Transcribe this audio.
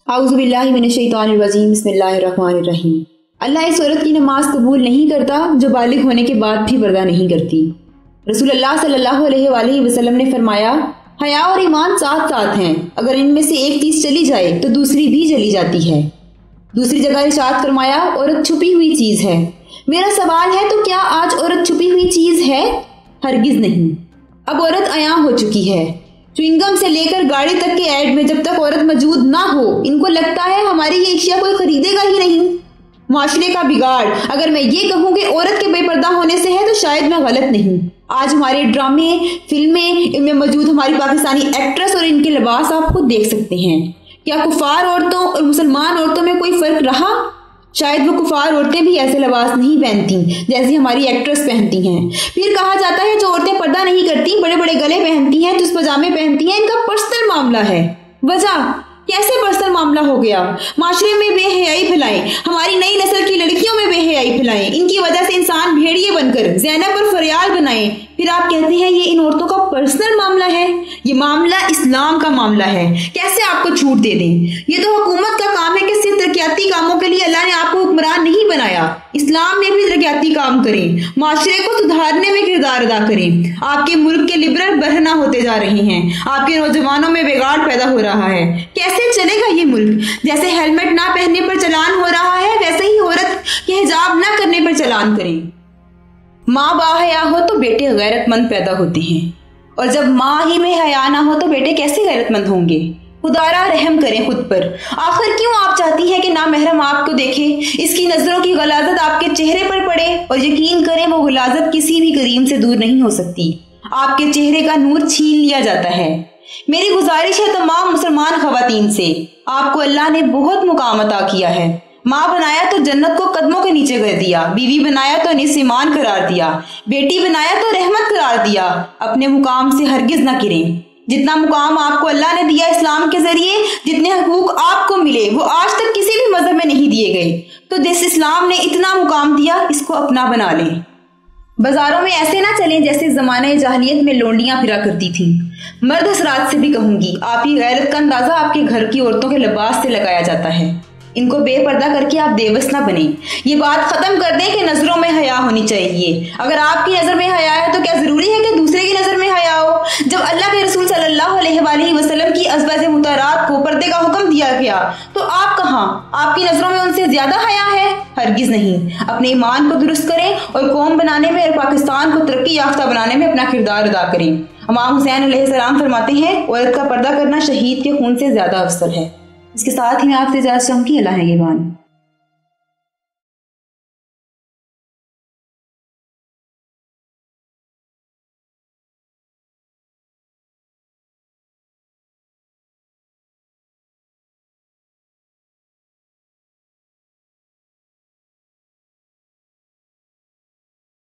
आऊज़ु बिल्लाहि मिनश शैतानिर रजीम, बिस्मिल्लाहिर रहमानिर रहीम। अल्लाह इस औरत की नमाज कबूल नहीं करता जो बालिग होने के बाद भी पर्दा नहीं करती। रसूलुल्लाह सल्लल्लाहु अलैहि वसल्लम ने फरमाया, हया और ईमान साथ साथ हैं, अगर इनमें से एक चीज चली जाए तो दूसरी भी चली जाती है। दूसरी जगह इरशाद फरमाया, औरत छुपी हुई चीज है। मेरा सवाल है, तो क्या आज औरत छुपी हुई चीज है? हरगिज नहीं। अब औरत अयां हो चुकी है। च्युइंगम से लेकर गाड़ी तक के ऐड में जब तक औरत मौजूद ना हो, इनको लगता है हमारी ये अशिया कोई खरीदेगा ही नहीं। माशरे का बिगाड़। अगर मैं ये कहूँ कि औरत के बेपर्दा होने से है तो शायद मैं गलत नहीं। आज हमारे ड्रामे, फिल्में, इनमें मौजूद हमारी पाकिस्तानी एक्ट्रेस और इनके लिबास आप खुद देख सकते हैं। क्या कुफार औरतों और मुसलमान औरतों में कोई फर्क रहा? शायद वो कुफार औरतें भी ऐसे लिबास नहीं पहनती जैसी हमारी एक्ट्रेस पहनती हैं। फिर कहा जाता है जो औरतें पर्दा नहीं करती, बड़े बड़े गले पहनती हैं, चुस्त पजामे पहनती हैं, इनका पर्सनल मामला है। वजह कैसे पर्सनल मामला हो गया? माशरे में बेहयाई फैलाएं, हमारी नई नस्ल की लड़कियों में बेहयाई फैलाएं, इनकी वजह से इंसान भेड़िए बनकर ज़ैनब और फरियाल बनाएं। फिर आप कहते हैं ये इन औरतों का पर्सनल मामला है। ये मामला इस्लाम का मामला है। कैसे आपको छूट दे दें? ये तो हुकूमत का काम है कि सिर्फ तरक्याती कामों के लिए अल्लाह ने आपको हुक्मरान नहीं बनाया। इस्लाम में भी तरक्याती काम करें, माशरे को सुधारने में किरदार अदा करें। आपके मुल्क के लिबरल बरहना होते जा रहे हैं, आपके नौजवानों में बिगाड़ पैदा हो रहा है। कैसे चलेगा ये मुल्क? जैसे हेलमेट ना पहनने पर चलान हो रहा है, वैसे ही औरत के हिजाब ना करने पर चलान करें। माँ बाहया हो तो बेटे गैरतमंद पैदा होते हैं, और जब माँ ही में हया ना हो तो बेटे कैसे गैरतमंद होंगे? खुदारा रहम करें खुद पर। आखिर क्यों आप चाहती हैं कि नामहरम आपको देखे, इसकी नजरों की गलाजत आपके चेहरे पर पड़े? और यकीन करें वो गलाजत किसी भी करीम से दूर नहीं हो सकती। आपके चेहरे का नूर छीन लिया जाता है। मेरी गुजारिश है तमाम मुसलमान खवातीन से, आपको अल्लाह ने बहुत मुकाम अता किया है। माँ बनाया तो जन्नत को कदमों के नीचे कर दिया, बीवी बनाया तो निस्मान करार दिया, बेटी बनाया तो रहमत करार दिया। अपने मुकाम से हरगिज न गिरें। जितना मुकाम आपको अल्लाह ने दिया इस्लाम के जरिए, जितने हकूक आपको मिले वो आज तक किसी भी मजहब में नहीं दिए गए। तो जिस इस्लाम ने इतना मुकाम दिया, इसको अपना बना लें। बाजारों में ऐसे ना चलें जैसे जमाने जाहिलियत में लोंडियां फिरा करती थीं। मर्द हजरात से भी कहूंगी, आपकी गैरत का अंदाजा आपके घर की औरतों के लिबास से लगाया जाता है। इनको बेपर्दा करके आप बेबस ना बने। ये बात खत्म कर दें कि नजरों में हया होनी चाहिए। अगर आपकी नजर में हया है तो क्या जरूरी है कि दूसरे की नजर में हया हो? जब अल्लाह के रसूल सल्लल्लाहु अलैहि वसल्लम की अज़वाज मुतहरात को पर्दे का हुक्म दिया गया, तो आप कहाँ? आपकी नजरों में उनसे ज्यादा हया है? हरगिज नहीं। अपने ईमान को दुरुस्त करें और कौम बनाने में और पाकिस्तान को तरक्की याफ्ता बनाने में अपना किरदार अदा करें। इमाम हुसैन अलैहिस्सलाम फरमाते हैं, औरत का पर्दा करना शहीद के खून से ज्यादा अफजल है। इसके साथ ही मैं आपसे इजाज़त चाहूंगी। अल्लाह निगहबान।